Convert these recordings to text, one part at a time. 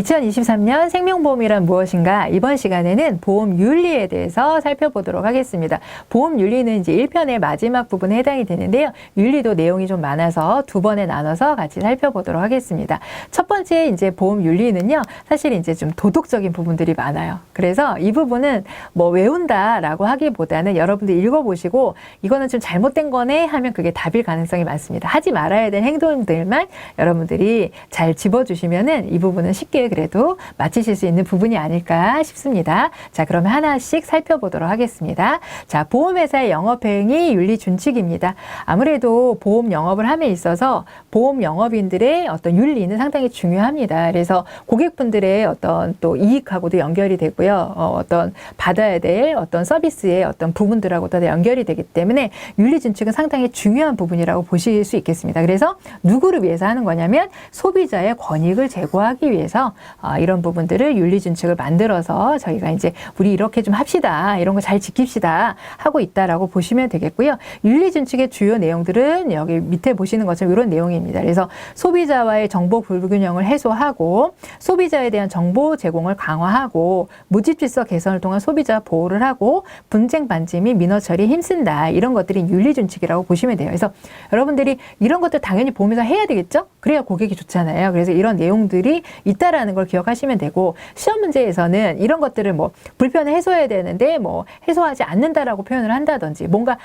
2023년 생명보험이란 무엇인가? 이번 시간에는 보험 윤리에 대해서 살펴보도록 하겠습니다. 보험 윤리는 이제 1편의 마지막 부분에 해당이 되는데요. 윤리도 내용이 좀 많아서 두 번에 나눠서 같이 살펴보도록 하겠습니다. 첫 번째 이제 보험 윤리는요. 사실 이제 좀 도덕적인 부분들이 많아요. 그래서 이 부분은 뭐 외운다라고 하기보다는 여러분들 읽어보시고 이거는 좀 잘못된 거네 하면 그게 답일 가능성이 많습니다. 하지 말아야 되는 행동들만 여러분들이 잘 집어주시면은 이 부분은 쉽게 그래도 맞히실 수 있는 부분이 아닐까 싶습니다. 자, 그러면 하나씩 살펴보도록 하겠습니다. 자, 보험회사의 영업행위 윤리 준칙입니다. 아무래도 보험 영업을 함에 있어서 보험 영업인들의 어떤 윤리는 상당히 중요합니다. 그래서 고객분들의 어떤 또 이익하고도 연결이 되고요. 어떤 받아야 될 어떤 서비스의 어떤 부분들하고도 연결이 되기 때문에 윤리 준칙은 상당히 중요한 부분이라고 보실 수 있겠습니다. 그래서 누구를 위해서 하는 거냐면 소비자의 권익을 제고하기 위해서 이런 부분들을 윤리 준칙을 만들어서 저희가 이제 우리 이렇게 좀 합시다. 이런 거 잘 지킵시다. 하고 있다라고 보시면 되겠고요. 윤리 준칙의 주요 내용들은 여기 밑에 보시는 것처럼 이런 내용입니다. 그래서 소비자와의 정보 불균형을 해소하고 소비자에 대한 정보 제공을 강화하고 무집 질서 개선을 통한 소비자 보호를 하고 분쟁 반지 및 민원 처리에 힘쓴다. 이런 것들이 윤리 준칙이라고 보시면 돼요. 그래서 여러분들이 이런 것들 당연히 보면서 해야 되겠죠? 그래야 고객이 좋잖아요. 그래서 이런 내용들이 있다라는 걸 기억하시면 되고 시험 문제에서는 이런 것들을 뭐 불편을 해소해야 되는데 뭐 해소하지 않는다라고 표현을 한다든지 뭔가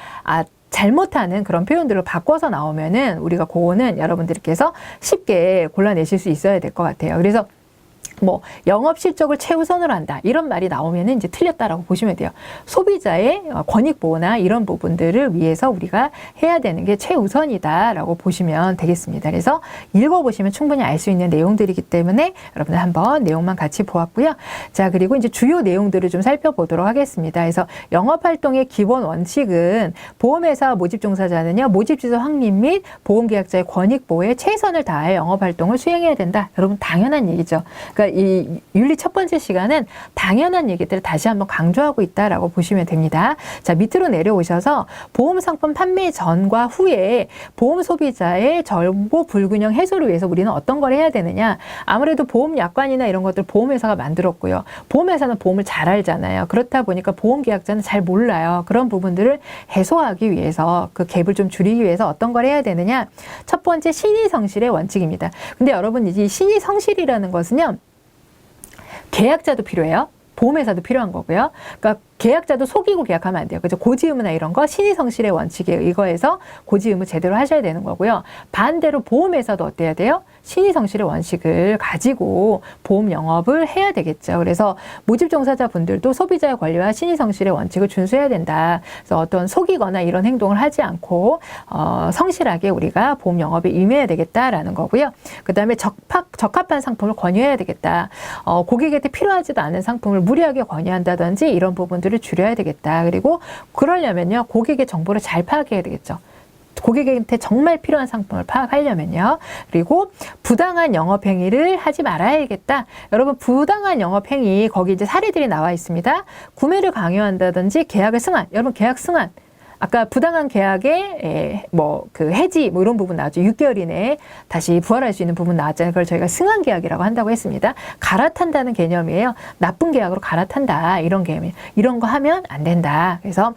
잘못하는 그런 표현들을 바꿔서 나오면은 우리가 그거는 여러분들께서 쉽게 골라내실 수 있어야 될 것 같아요. 그래서 뭐 영업 실적을 최우선으로 한다 이런 말이 나오면은 이제 틀렸다라고 보시면 돼요. 소비자의 권익 보호나 이런 부분들을 위해서 우리가 해야 되는 게 최우선이다라고 보시면 되겠습니다. 그래서 읽어보시면 충분히 알 수 있는 내용들이기 때문에 여러분들 한번 내용만 같이 보았고요. 자, 그리고 이제 주요 내용들을 좀 살펴보도록 하겠습니다. 그래서 영업 활동의 기본 원칙은 보험회사 모집 종사자는요 모집 주소 확립 및 보험계약자의 권익 보호에 최선을 다해 영업 활동을 수행해야 된다. 여러분 당연한 얘기죠. 그러니까 이 윤리 첫 번째 시간은 당연한 얘기들을 다시 한번 강조하고 있다라고 보시면 됩니다. 자, 밑으로 내려오셔서 보험 상품 판매 전과 후에 보험 소비자의 정보 불균형 해소를 위해서 우리는 어떤 걸 해야 되느냐. 아무래도 보험 약관이나 이런 것들 보험회사가 만들었고요. 보험회사는 보험을 잘 알잖아요. 그렇다 보니까 보험계약자는 잘 몰라요. 그런 부분들을 해소하기 위해서 그 갭을 좀 줄이기 위해서 어떤 걸 해야 되느냐. 첫 번째 신의성실의 원칙입니다. 근데 여러분 이 신의성실이라는 것은요. 계약자도 필요해요. 보험회사도 필요한 거고요. 그러니까 계약자도 속이고 계약하면 안 돼요. 그죠? 고지의무나 이런 거 신의성실의 원칙에 의거해서 고지의무 제대로 하셔야 되는 거고요. 반대로 보험회사도 어때야 돼요? 신의성실의 원칙을 가지고 보험 영업을 해야 되겠죠. 그래서 모집 종사자 분들도 소비자의 권리와 신의성실의 원칙을 준수해야 된다. 그래서 어떤 속이거나 이런 행동을 하지 않고 성실하게 우리가 보험 영업에 임해야 되겠다라는 거고요. 그 다음에 적합한 상품을 권유해야 되겠다. 고객한테 필요하지도 않은 상품을 무리하게 권유한다든지 이런 부분들을 줄여야 되겠다. 그리고 그러려면요 고객의 정보를 잘 파악해야 되겠죠. 고객한테 정말 필요한 상품을 파악하려면요. 그리고 부당한 영업행위를 하지 말아야겠다. 여러분 부당한 영업행위 거기 이제 사례들이 나와 있습니다. 구매를 강요한다든지 계약을 승한. 여러분 계약 승한. 아까 부당한 계약에 뭐 그 해지 뭐 이런 부분 나왔죠. 6개월 이내에 다시 부활할 수 있는 부분 나왔잖아요. 그걸 저희가 승한 계약이라고 한다고 했습니다. 갈아탄다는 개념이에요. 나쁜 계약으로 갈아탄다 이런 개념이에요. 이런 거 하면 안 된다. 그래서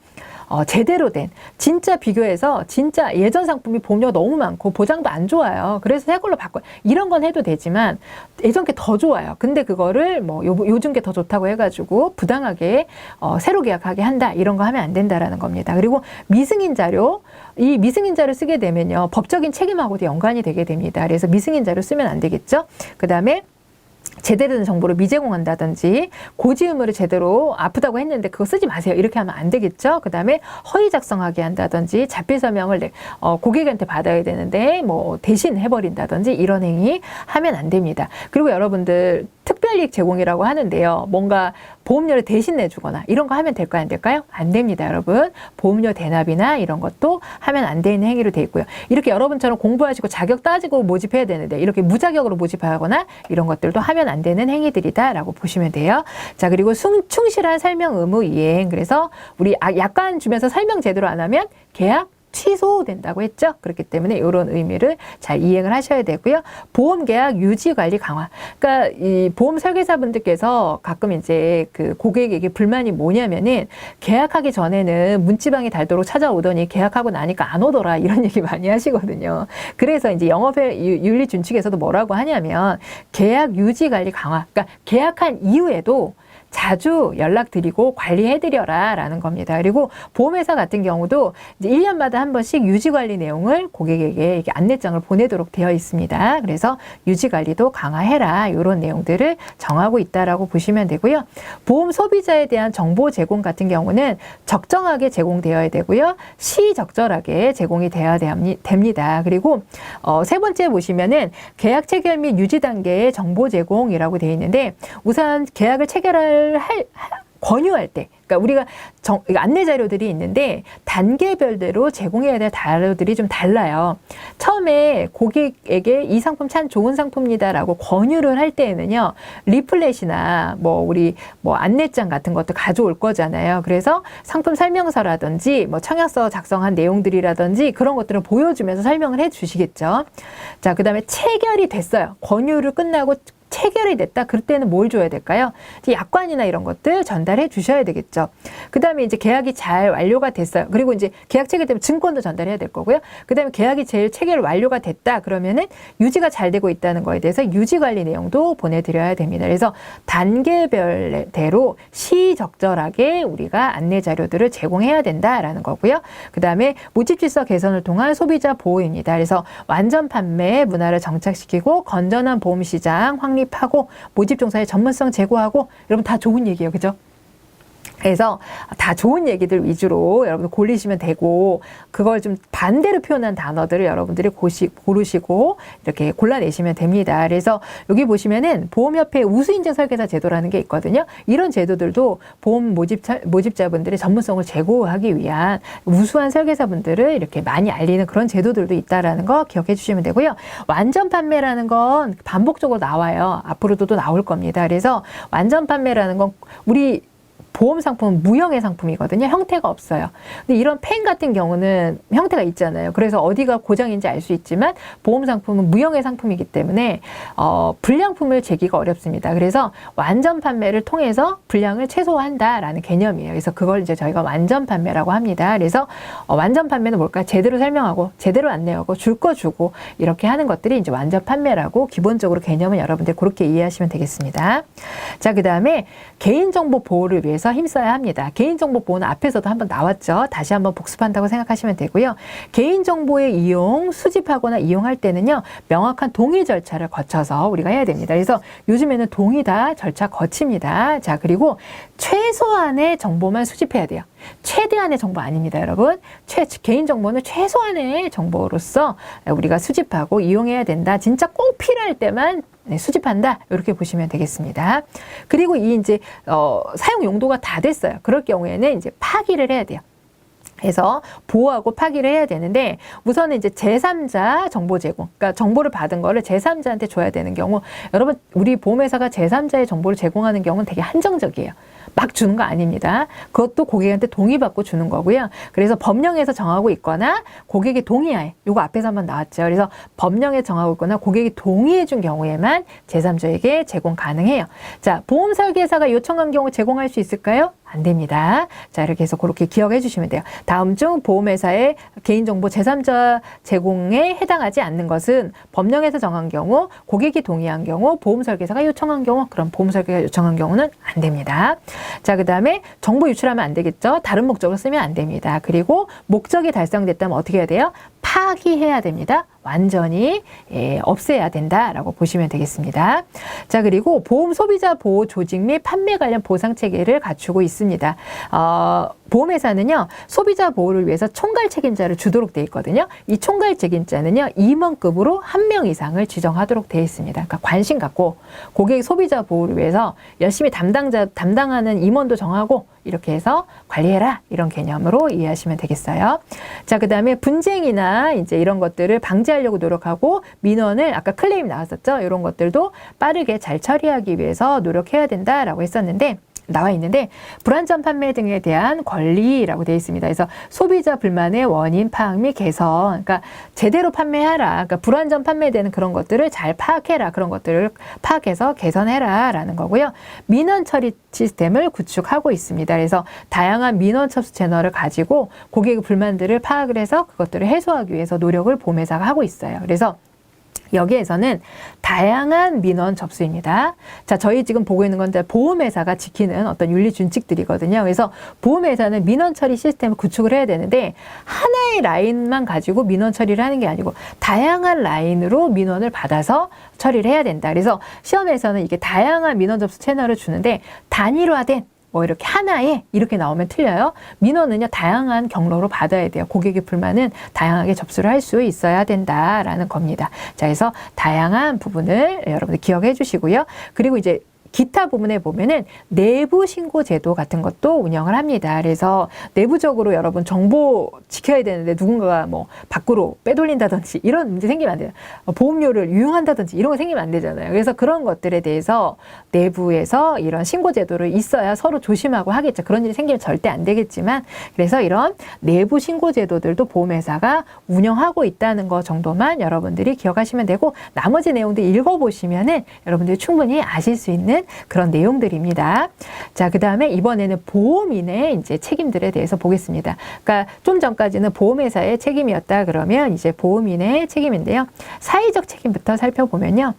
제대로 된 진짜 비교해서 진짜 예전 상품이 보험료가 너무 많고 보장도 안 좋아요. 그래서 새 걸로 바꿔 이런 건 해도 되지만 예전 게 더 좋아요. 근데 그거를 뭐 요즘 게 더 좋다고 해가지고 부당하게 새로 계약하게 한다 이런 거 하면 안 된다라는 겁니다. 그리고 미승인 자료 이 미승인 자료 쓰게 되면요 법적인 책임하고도 연관이 되게 됩니다. 그래서 미승인 자료 쓰면 안 되겠죠. 그 다음에 제대로 된 정보를 미제공한다든지 고지의무를 제대로 아프다고 했는데 그거 쓰지 마세요. 이렇게 하면 안 되겠죠. 그 다음에 허위 작성하게 한다든지 자필 서명을 고객한테 받아야 되는데 뭐 대신 해버린다든지 이런 행위 하면 안 됩니다. 그리고 여러분들 특별이익 제공이라고 하는데요. 뭔가 보험료를 대신 내주거나 이런 거 하면 될까요? 안 될까요? 안 됩니다, 여러분. 보험료 대납이나 이런 것도 하면 안 되는 행위로 돼 있고요. 이렇게 여러분처럼 공부하시고 자격 따지고 모집해야 되는데 이렇게 무자격으로 모집하거나 이런 것들도 하면 안 되는 행위들이다라고 보시면 돼요. 자, 그리고 충실한 설명 의무 이행. 그래서 우리 약관 주면서 설명 제대로 안 하면 계약 취소된다고 했죠. 그렇기 때문에 이런 의미를 잘 이해를 하셔야 되고요. 보험계약 유지관리 강화. 그러니까 이 보험 설계사분들께서 가끔 이제 그 고객에게 불만이 뭐냐면은 계약하기 전에는 문지방이 닳도록 찾아오더니 계약하고 나니까 안 오더라 이런 얘기 많이 하시거든요. 그래서 이제 영업윤리 준칙에서도 뭐라고 하냐면 계약 유지관리 강화. 그러니까 계약한 이후에도 자주 연락드리고 관리해드려라 라는 겁니다. 그리고 보험회사 같은 경우도 이제 1년마다 한 번씩 유지관리 내용을 고객에게 이렇게 안내장을 보내도록 되어 있습니다. 그래서 유지관리도 강화해라 이런 내용들을 정하고 있다라고 보시면 되고요. 보험 소비자에 대한 정보 제공 같은 경우는 적정하게 제공되어야 되고요. 시적절하게 제공이 되어야 됩니다. 그리고 세 번째 보시면은 계약 체결 및 유지 단계의 정보 제공이라고 되어 있는데 우선 계약을 체결할 권유할 때, 그러니까 우리가 안내 자료들이 있는데 단계별대로 제공해야 될 자료들이 좀 달라요. 처음에 고객에게 이 상품 참 좋은 상품입니다라고 권유를 할 때에는요, 리플렛이나 우리 안내장 같은 것도 가져올 거잖아요. 그래서 상품 설명서라든지 청약서 작성한 내용들이라든지 그런 것들을 보여주면서 설명을 해 주시겠죠. 자, 그다음에 체결이 됐어요. 권유를 끝나고 체결이 됐다. 그럴 때는 뭘 줘야 될까요? 약관이나 이런 것들 전달해 주셔야 되겠죠. 그 다음에 이제 계약이 잘 완료가 됐어요. 그리고 이제 계약 체결되면 증권도 전달해야 될 거고요. 그 다음에 계약이 제일 체결 완료가 됐다. 그러면은 유지가 잘 되고 있다는 거에 대해서 유지관리 내용도 보내드려야 됩니다. 그래서 단계별대로 시적절하게 우리가 안내 자료들을 제공해야 된다라는 거고요. 그 다음에 모집 질서 개선을 통한 소비자 보호입니다. 그래서 완전 판매 문화를 정착시키고 건전한 보험 시장 확립 하고 모집 종사의 전문성 제고하고 여러분 다 좋은 얘기예요. 그죠? 그래서 다 좋은 얘기들 위주로 여러분 고르시면 되고 그걸 좀 반대로 표현한 단어들을 여러분들이 고르시고 이렇게 골라내시면 됩니다. 그래서 여기 보시면은 보험협회 우수인증 설계사 제도라는 게 있거든요. 이런 제도들도 보험 모집자분들의 전문성을 제고하기 위한 우수한 설계사분들을 이렇게 많이 알리는 그런 제도들도 있다라는 거 기억해 주시면 되고요. 완전 판매라는 건 반복적으로 나와요. 앞으로도 또 나올 겁니다. 그래서 완전 판매라는 건 우리 보험 상품은 무형의 상품이거든요. 형태가 없어요. 근데 이런 펜 같은 경우는 형태가 있잖아요. 그래서 어디가 고장인지 알 수 있지만 보험 상품은 무형의 상품이기 때문에 불량품을 재기가 어렵습니다. 그래서 완전 판매를 통해서 불량을 최소화한다라는 개념이에요. 그래서 그걸 이제 저희가 완전 판매라고 합니다. 그래서 완전 판매는 뭘까? 제대로 설명하고 제대로 안내하고 줄 거 주고 이렇게 하는 것들이 이제 완전 판매라고 기본적으로 개념은 여러분들 그렇게 이해하시면 되겠습니다. 자, 그다음에 개인정보 보호를 위해서 힘써야 합니다. 개인정보 보호는 앞에서도 한번 나왔죠. 다시 한번 복습한다고 생각하시면 되고요. 개인정보의 이용, 수집하거나 이용할 때는요. 명확한 동의 절차를 거쳐서 우리가 해야 됩니다. 그래서 요즘에는 동의 다 절차 거칩니다. 자, 그리고 최소한의 정보만 수집해야 돼요. 최대한의 정보 아닙니다, 여러분. 개인정보는 최소한의 정보로서 우리가 수집하고 이용해야 된다. 진짜 꼭 필요할 때만 수집한다. 이렇게 보시면 되겠습니다. 그리고 이 이제 사용 용도가 다 됐어요. 그럴 경우에는 이제 파기를 해야 돼요. 그래서 보호하고 파기를 해야 되는데 우선은 이제 제3자 정보 제공, 그러니까 정보를 받은 거를 제3자한테 줘야 되는 경우, 여러분 우리 보험회사가 제3자의 정보를 제공하는 경우는 되게 한정적이에요. 막 주는 거 아닙니다. 그것도 고객한테 동의받고 주는 거고요. 그래서 법령에서 정하고 있거나 고객이 동의하에, 요거 앞에서 한번 나왔죠. 그래서 법령에 정하고 있거나 고객이 동의해 준 경우에만 제3자에게 제공 가능해요. 자, 보험 설계사가 요청한 경우 제공할 수 있을까요? 안 됩니다. 자, 이렇게 해서 그렇게 기억해 주시면 돼요. 다음 중 보험회사의 개인정보 제3자 제공에 해당하지 않는 것은 법령에서 정한 경우, 고객이 동의한 경우, 보험설계사가 요청한 경우, 그럼 보험설계가 요청한 경우는 안 됩니다. 자, 그 다음에 정보 유출하면 안 되겠죠. 다른 목적으로 쓰면 안 됩니다. 그리고 목적이 달성됐다면 어떻게 해야 돼요? 파기해야 됩니다. 완전히 없애야 된다라고 보시면 되겠습니다. 자, 그리고 보험 소비자 보호 조직 및 판매 관련 보상 체계를 갖추고 있습니다. 보험회사는요, 소비자 보호를 위해서 총괄 책임자를 주도록 되어 있거든요. 이 총괄 책임자는요, 임원급으로 1명 이상을 지정하도록 되어 있습니다. 그러니까 관심 갖고 고객 소비자 보호를 위해서 열심히 담당하는 임원도 정하고 이렇게 해서 관리해라, 이런 개념으로 이해하시면 되겠어요. 자, 그 다음에 분쟁이나 이제 이런 것들을 방지하려고 노력하고 민원을 아까 클레임 나왔었죠. 이런 것들도 빠르게 잘 처리하기 위해서 노력해야 된다라고 했었는데, 나와 있는데 불안전 판매 등에 대한 권리라고 되어 있습니다. 그래서 소비자 불만의 원인 파악 및 개선, 그러니까 제대로 판매하라. 그러니까 불안전 판매되는 그런 것들을 잘 파악해라. 그런 것들을 파악해서 개선해라 라는 거고요. 민원 처리 시스템을 구축하고 있습니다. 그래서 다양한 민원 접수 채널을 가지고 고객의 불만들을 파악을 해서 그것들을 해소하기 위해서 노력을 보험회사가 하고 있어요. 그래서 여기에서는 다양한 민원 접수입니다. 자, 저희 지금 보고 있는 건데 보험회사가 지키는 어떤 윤리 준칙들이거든요. 그래서 보험회사는 민원 처리 시스템을 구축을 해야 되는데 하나의 라인만 가지고 민원 처리를 하는 게 아니고 다양한 라인으로 민원을 받아서 처리를 해야 된다. 그래서 시험에서는 이게 다양한 민원 접수 채널을 주는데 단일화된 뭐 이렇게 하나에 이렇게 나오면 틀려요. 민원은요 다양한 경로로 받아야 돼요. 고객의 불만은 다양하게 접수를 할 수 있어야 된다라는 겁니다. 자, 그래서 다양한 부분을 여러분들 기억해 주시고요. 그리고 이제 기타 부분에 보면은 내부 신고 제도 같은 것도 운영을 합니다. 그래서 내부적으로 여러분 정보 지켜야 되는데 누군가가 뭐 밖으로 빼돌린다든지 이런 문제 생기면 안 돼요. 보험료를 유용한다든지 이런 거 생기면 안 되잖아요. 그래서 그런 것들에 대해서 내부에서 이런 신고 제도를 있어야 서로 조심하고 하겠죠. 그런 일이 생기면 절대 안 되겠지만 그래서 이런 내부 신고 제도들도 보험회사가 운영하고 있다는 거 정도만 여러분들이 기억하시면 되고 나머지 내용들 읽어보시면은 여러분들이 충분히 아실 수 있는 그런 내용들입니다. 자, 그 다음에 이번에는 보험인의 이제 책임들에 대해서 보겠습니다. 그러니까 좀 전까지는 보험회사의 책임이었다 그러면 이제 보험인의 책임인데요. 사회적 책임부터 살펴보면요.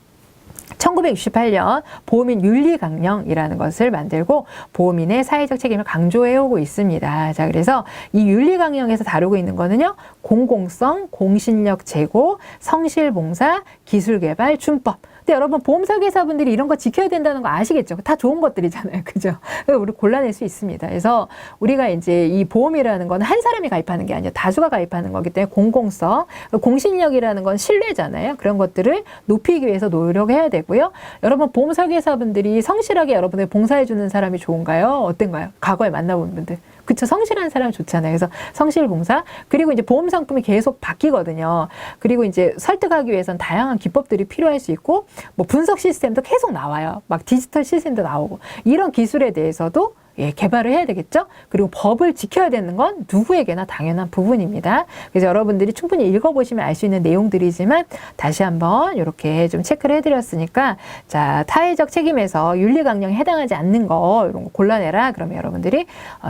1968년 보험인 윤리강령이라는 것을 만들고 보험인의 사회적 책임을 강조해오고 있습니다. 자, 그래서 이 윤리강령에서 다루고 있는 거는요. 공공성, 공신력 제고, 성실봉사, 기술개발, 준법. 근데 여러분 보험 설계사분들이 이런 거 지켜야 된다는 거 아시겠죠? 다 좋은 것들이잖아요. 그죠? 그래서 우리 골라낼 수 있습니다. 그래서 우리가 이제 이 보험이라는 건 한 사람이 가입하는 게 아니라 다수가 가입하는 거기 때문에 공공성, 공신력이라는 건 신뢰잖아요. 그런 것들을 높이기 위해서 노력해야 되고요. 여러분 보험 설계사분들이 성실하게 여러분들 봉사해 주는 사람이 좋은가요? 어떤가요? 과거에 만나본 분들. 그쵸. 성실한 사람 좋잖아요. 그래서 성실봉사. 그리고 이제 보험 상품이 계속 바뀌거든요. 그리고 이제 설득하기 위해서는 다양한 기법들이 필요할 수 있고, 뭐 분석 시스템도 계속 나와요. 막 디지털 시스템도 나오고. 이런 기술에 대해서도 개발을 해야 되겠죠? 그리고 법을 지켜야 되는 건 누구에게나 당연한 부분입니다. 그래서 여러분들이 충분히 읽어보시면 알 수 있는 내용들이지만 다시 한번 이렇게 좀 체크를 해드렸으니까 자, 타회적 책임에서 윤리강령에 해당하지 않는 거 이런 거 골라내라. 그러면 여러분들이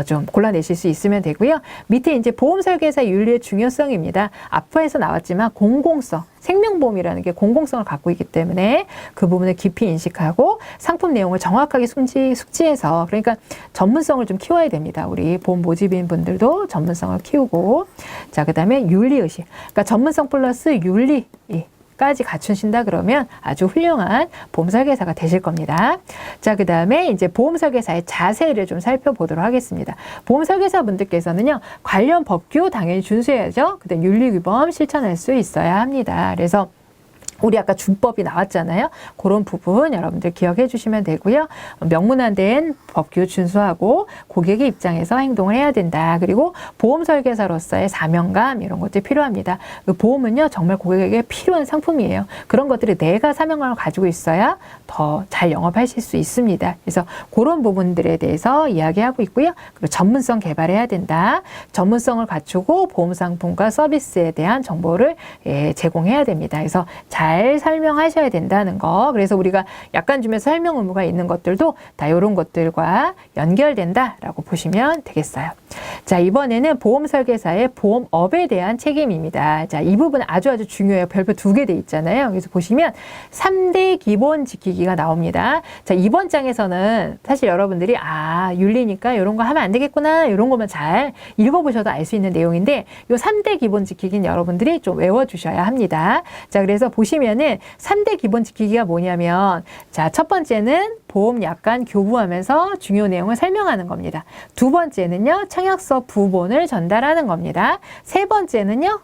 좀 골라내실 수 있으면 되고요. 밑에 이제 보험설계사 윤리의 중요성입니다. 앞에서 나왔지만 공공성. 생명보험이라는 게 공공성을 갖고 있기 때문에 그 부분을 깊이 인식하고 상품 내용을 정확하게 숙지해서 그러니까 전문성을 좀 키워야 됩니다. 우리 보험 모집인 분들도 전문성을 키우고 자, 그 다음에 윤리의식. 그러니까 전문성 플러스 윤리 까지 갖추신다 그러면 아주 훌륭한 보험 설계사가 되실 겁니다. 자, 그 다음에 이제 보험 설계사의 자세를 좀 살펴보도록 하겠습니다. 보험 설계사 분들께서는요, 관련 법규 당연히 준수해야죠. 그다음 윤리규범 실천할 수 있어야 합니다. 그래서 우리 아까 준법이 나왔잖아요. 그런 부분 여러분들 기억해 주시면 되고요. 명문화된 법규 준수하고 고객의 입장에서 행동을 해야 된다. 그리고 보험 설계사로서의 사명감 이런 것들이 필요합니다. 그 보험은요 정말 고객에게 필요한 상품이에요. 그런 것들이 내가 사명감을 가지고 있어야 더 잘 영업하실 수 있습니다. 그래서 그런 부분들에 대해서 이야기하고 있고요. 그리고 전문성 개발해야 된다. 전문성을 갖추고 보험 상품과 서비스에 대한 정보를 제공해야 됩니다. 그래서 잘 설명하셔야 된다는 거. 그래서 우리가 약관 주면서 설명 의무가 있는 것들도 다 이런 것들과 연결된다라고 보시면 되겠어요. 자, 이번에는 보험 설계사의 보험업에 대한 책임입니다. 자, 이 부분은 아주 중요해요. 별표 2개 돼 있잖아요. 그래서 보시면 3대 기본 지키기가 나옵니다. 자, 이번 장에서는 사실 여러분들이 윤리니까 이런 거 하면 안 되겠구나 이런 것만 잘 읽어보셔도 알 수 있는 내용인데 이 3대 기본 지키기는 여러분들이 좀 외워주셔야 합니다. 자, 그래서 보시면은 3대 기본 지키기가 뭐냐면 자, 첫 번째는 보험 약관 교부하면서 중요 내용을 설명하는 겁니다. 두 번째는요, 청약서 부본을 전달하는 겁니다. 세 번째는요,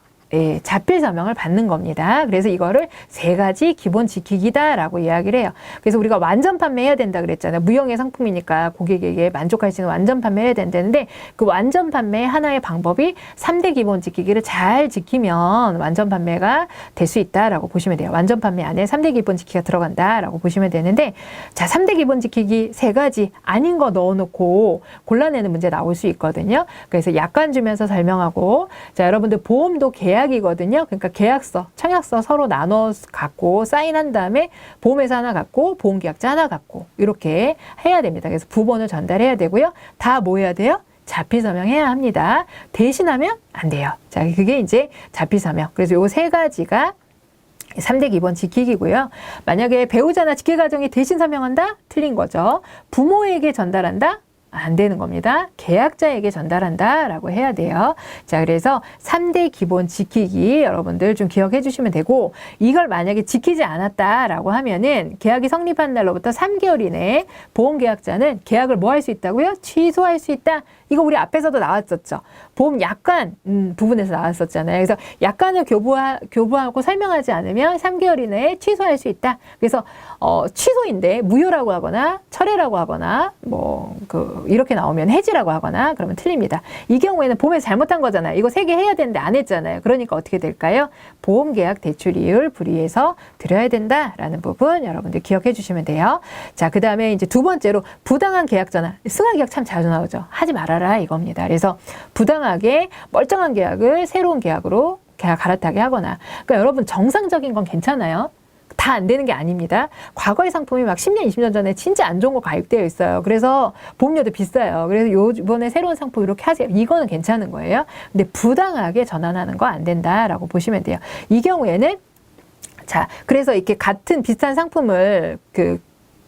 자필 서명을 받는 겁니다. 그래서 이거를 3가지 기본 지키기다라고 이야기를 해요. 그래서 우리가 완전 판매해야 된다 그랬잖아요. 무형의 상품이니까 고객에게 만족할 수 있는 완전 판매해야 된다는데 그 완전 판매의 하나의 방법이 3대 기본 지키기를 잘 지키면 완전 판매가 될 수 있다라고 보시면 돼요. 완전 판매 안에 3대 기본 지키기가 들어간다라고 보시면 되는데 자, 3대 기본 지키기 3가지 아닌 거 넣어놓고 골라내는 문제 나올 수 있거든요. 그래서 약관 주면서 설명하고 자, 여러분들 보험도 계약이거든요. 그러니까 계약서, 청약서 서로 나눠 갖고 사인한 다음에 보험회사 하나 갖고 보험계약자 하나 갖고 이렇게 해야 됩니다. 그래서 부본을 전달해야 되고요. 다 뭐 해야 돼요? 자필 서명해야 합니다. 대신하면 안 돼요. 자, 그게 이제 자필 서명. 그래서 요 3가지가 3대 기본 지키기고요. 만약에 배우자나 직계가정이 대신 서명한다? 틀린 거죠. 부모에게 전달한다? 안 되는 겁니다. 계약자에게 전달한다 라고 해야 돼요. 자, 그래서 3대 기본 지키기 여러분들 좀 기억해 주시면 되고 이걸 만약에 지키지 않았다라고 하면은 계약이 성립한 날로부터 3개월 이내에 보험계약자는 계약을 뭐 할 수 있다고요? 취소할 수 있다. 이거 우리 앞에서도 나왔었죠. 보험 약관 부분에서 나왔었잖아요. 그래서 약관을 교부하고 설명하지 않으면 3개월 이내에 취소할 수 있다. 그래서 취소인데 무효라고 하거나 철회라고 하거나 이렇게 나오면 해지라고 하거나 그러면 틀립니다. 이 경우에는 보험에서 잘못한 거잖아요. 이거 3개 해야 되는데 안 했잖아요. 그러니까 어떻게 될까요? 보험계약 대출이율 불이해서 드려야 된다라는 부분 여러분들 기억해 주시면 돼요. 자, 그 다음에 이제 2번째로 부당한 계약 전환. 승하계약 참 자주 나오죠. 하지 말아라 이겁니다. 그래서 부당하게 멀쩡한 계약을 새로운 계약으로 계약 갈아타게 하거나 그러니까 여러분 정상적인 건 괜찮아요. 다 안 되는 게 아닙니다. 과거의 상품이 막 10년, 20년 전에 진짜 안 좋은 거 가입되어 있어요. 그래서 보험료도 비싸요. 그래서 이번에 새로운 상품 이렇게 하세요. 이거는 괜찮은 거예요. 근데 부당하게 전환하는 거 안 된다라고 보시면 돼요. 이 경우에는 자, 그래서 이렇게 같은 비슷한 상품을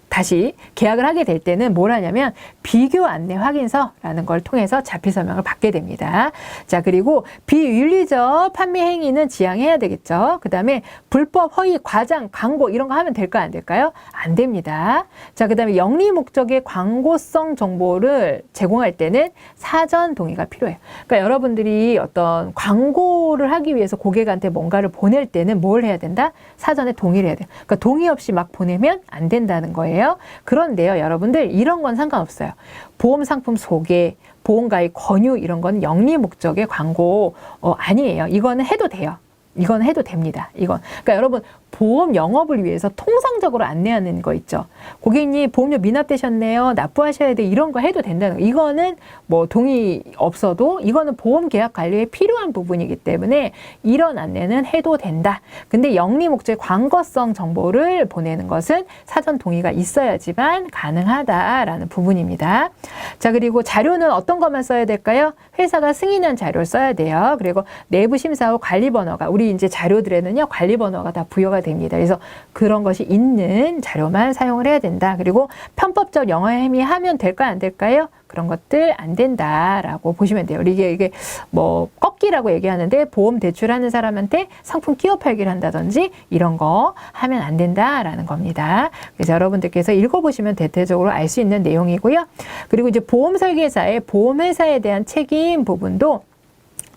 다시 계약을 하게 될 때는 뭘 하냐면 비교 안내 확인서라는 걸 통해서 자필 서명을 받게 됩니다. 자, 그리고 비윤리적 판매 행위는 지양해야 되겠죠. 그 다음에 불법 허위, 과장, 광고 이런 거 하면 될까요? 안 될까요? 안 됩니다. 자, 그 다음에 영리 목적의 광고성 정보를 제공할 때는 사전 동의가 필요해요. 그러니까 여러분들이 어떤 광고를 하기 위해서 고객한테 뭔가를 보낼 때는 뭘 해야 된다? 사전에 동의를 해야 돼요. 그러니까 동의 없이 막 보내면 안 된다는 거예요. 그런데요, 여러분들 이런 건 상관없어요. 보험 상품 소개, 보험 가입 권유 이런 건 영리 목적의 광고 아니에요. 이거는 해도 돼요. 이건 해도 됩니다. 그러니까 여러분 보험 영업을 위해서 통상적으로 안내하는 거 있죠. 고객님 보험료 미납되셨네요. 납부하셔야 돼. 이런 거 해도 된다는 거. 이거는 뭐 동의 없어도 이거는 보험 계약 관리에 필요한 부분이기 때문에 이런 안내는 해도 된다. 근데 영리 목적의 광고성 정보를 보내는 것은 사전 동의가 있어야지만 가능하다라는 부분입니다. 자, 그리고 자료는 어떤 것만 써야 될까요? 회사가 승인한 자료를 써야 돼요. 그리고 내부 심사 후 관리 번호가 우리 이제 자료들에는요 관리 번호가 다 부여가 됩니다. 그래서 그런 것이 있는 자료만 사용을 해야 된다. 그리고 편법적 영업 행위 하면 될까요? 안 될까요? 그런 것들 안 된다라고 보시면 돼요. 이게 뭐 꺾기라고 얘기하는데 보험 대출하는 사람한테 상품 끼워 팔기를 한다든지 이런 거 하면 안 된다라는 겁니다. 그래서 여러분들께서 읽어보시면 대체적으로 알 수 있는 내용이고요. 그리고 이제 보험 설계사의 보험회사에 대한 책임 부분도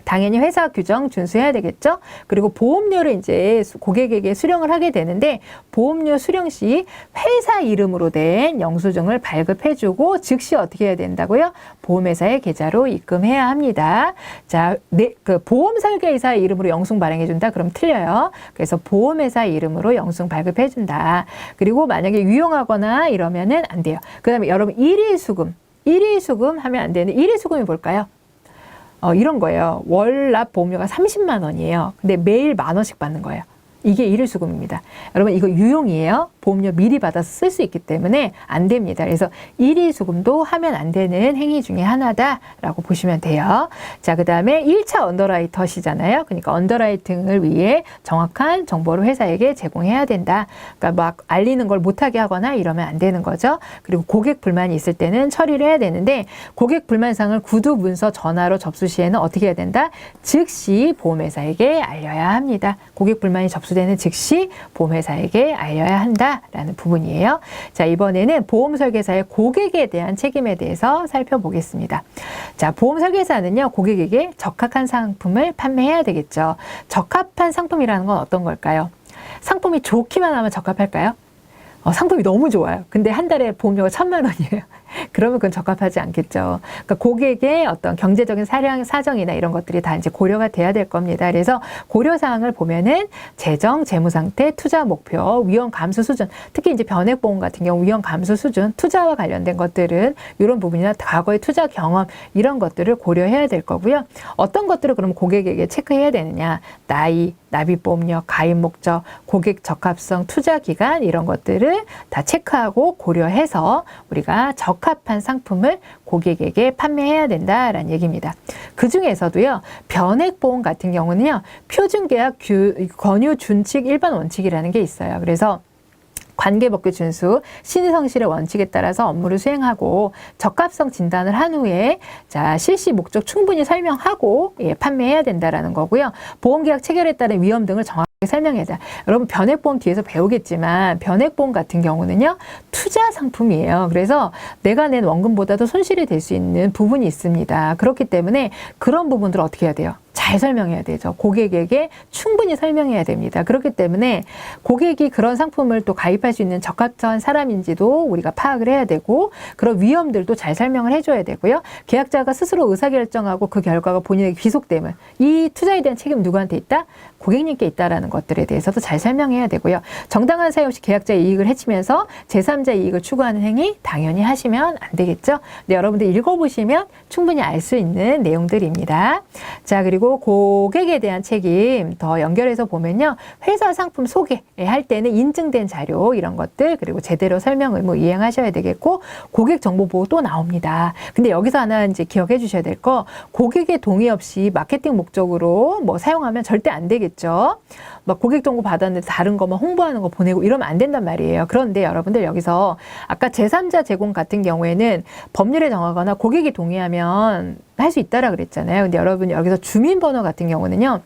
당연히 회사 규정 준수해야 되겠죠. 그리고 보험료를 이제 고객에게 수령을 하게 되는데 보험료 수령 시 회사 이름으로 된 영수증을 발급해주고 즉시 어떻게 해야 된다고요? 보험회사의 계좌로 입금해야 합니다. 자, 그 보험 설계사 이름으로 영수증 발행해준다? 그럼 틀려요. 그래서 보험회사 이름으로 영수증 발급해준다. 그리고 만약에 유용하거나 이러면은 안 돼요. 그 다음에 여러분 일일 수금 하면 안 되는데 일일 수금이 뭘까요? 이런 거예요. 월납 보험료가 30만 원이에요. 근데 매일 10,000원씩 받는 거예요. 이게 일일수금입니다. 여러분 이거 유용이에요. 보험료 미리 받아서 쓸 수 있기 때문에 안 됩니다. 그래서 일일수금도 하면 안 되는 행위 중에 하나다라고 보시면 돼요. 자, 그 다음에 1차 언더라이터시잖아요. 그러니까 언더라이팅을 위해 정확한 정보를 회사에게 제공해야 된다. 그러니까 막 알리는 걸 못하게 하거나 이러면 안 되는 거죠. 그리고 고객 불만이 있을 때는 처리를 해야 되는데 고객 불만사항을 구두 문서 전화로 접수 시에는 어떻게 해야 된다? 즉시 보험회사에게 알려야 합니다. 고객 불만이 접수된 접수되는 즉시 보험회사에게 알려야 한다라는 부분이에요. 자, 이번에는 보험설계사의 고객에 대한 책임에 대해서 살펴보겠습니다. 자, 보험설계사는요, 고객에게 적합한 상품을 판매해야 되겠죠. 적합한 상품이라는 건 어떤 걸까요? 상품이 좋기만 하면 적합할까요? 상품이 너무 좋아요. 근데 한 달에 보험료가 1,000만 원이에요. 그러면 그건 적합하지 않겠죠. 그러니까 고객의 어떤 경제적인 사정이나 이런 것들이 다 이제 고려가 돼야 될 겁니다. 그래서 고려사항을 보면은 재정, 재무상태, 투자 목표, 위험 감수 수준, 특히 이제 변액보험 같은 경우 위험 감수 수준, 투자와 관련된 것들은 이런 부분이나 과거의 투자 경험 이런 것들을 고려해야 될 거고요. 어떤 것들을 그럼 고객에게 체크해야 되느냐? 나이, 납입보험료, 가입 목적, 고객 적합성, 투자 기간 이런 것들을 다 체크하고 고려해서 우리가 적합한 상품을 고객에게 판매해야 된다라는 얘기입니다. 그 중에서도요, 변액보험 같은 경우는요, 표준계약 권유 준칙 일반 원칙이라는 게 있어요. 그래서 관계법규 준수, 신의성실의 원칙에 따라서 업무를 수행하고 적합성 진단을 한 후에 자 실시 목적 충분히 설명하고 판매해야 된다라는 거고요. 보험계약 체결에 따른 위험 등을 정확하게 설명해야 돼. 여러분 변액보험 뒤에서 배우겠지만 변액보험 같은 경우는요, 투자 상품이에요. 그래서 내가 낸 원금보다도 손실이 될 수 있는 부분이 있습니다. 그렇기 때문에 그런 부분들을 어떻게 해야 돼요? 잘 설명해야 되죠. 고객에게 충분히 설명해야 됩니다. 그렇기 때문에 고객이 그런 상품을 또 가입할 수 있는 적합한 사람인지도 우리가 파악을 해야 되고, 그런 위험들도 잘 설명을 해줘야 되고요. 계약자가 스스로 의사결정하고 그 결과가 본인에게 귀속됨을, 이 투자에 대한 책임은 누구한테 있다? 고객님께 있다라는 것들에 대해서도 잘 설명해야 되고요. 정당한 사유 없이 계약자의 이익을 해치면서 제3자 이익을 추구하는 행위 당연히 하시면 안 되겠죠. 근데 여러분들 읽어보시면 충분히 알 수 있는 내용들입니다. 자, 그리고 고객에 대한 책임 더 연결해서 보면요, 회사 상품 소개할 때는 인증된 자료 이런 것들, 그리고 제대로 설명 의무 이행하셔야 되겠고, 고객 정보 보호 또 나옵니다. 근데 여기서 하나 이제 기억해 주셔야 될 거, 고객의 동의 없이 마케팅 목적으로 뭐 사용하면 절대 안 되겠죠. 막 고객 정보 받았는데 다른 거만 홍보하는 거 보내고 이러면 안 된단 말이에요. 그런데 여러분들 여기서 아까 제3자 제공 같은 경우에는 법률에 정하거나 고객이 동의하면 할 수 있다라 그랬잖아요. 근데 여러분 여기서 주민번호 같은 경우는요,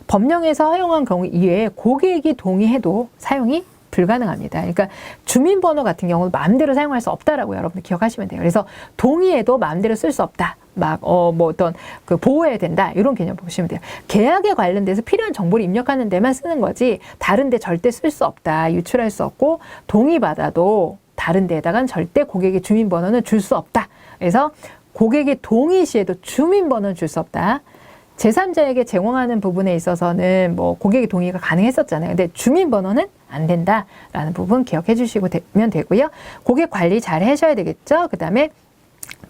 법령에서 허용한 경우 이외에 고객이 동의해도 사용이 불가능합니다. 그러니까 주민번호 같은 경우는 마음대로 사용할 수 없다라고 여러분들 기억하시면 돼요. 그래서 동의해도 마음대로 쓸 수 없다. 뭐 어떤 그 보호해야 된다. 이런 개념 보시면 돼요. 계약에 관련돼서 필요한 정보를 입력하는 데만 쓰는 거지 다른 데 절대 쓸 수 없다. 유출할 수 없고, 동의받아도 다른 데에다가는 절대 고객의 주민번호는 줄 수 없다. 그래서 고객이 동의 시에도 주민번호는 줄 수 없다. 제3자에게 제공하는 부분에 있어서는 뭐 고객의 동의가 가능했었잖아요. 근데 주민번호는 안 된다라는 부분 기억해 주시고 되면 되고요. 고객 관리 잘 하셔야 되겠죠. 그 다음에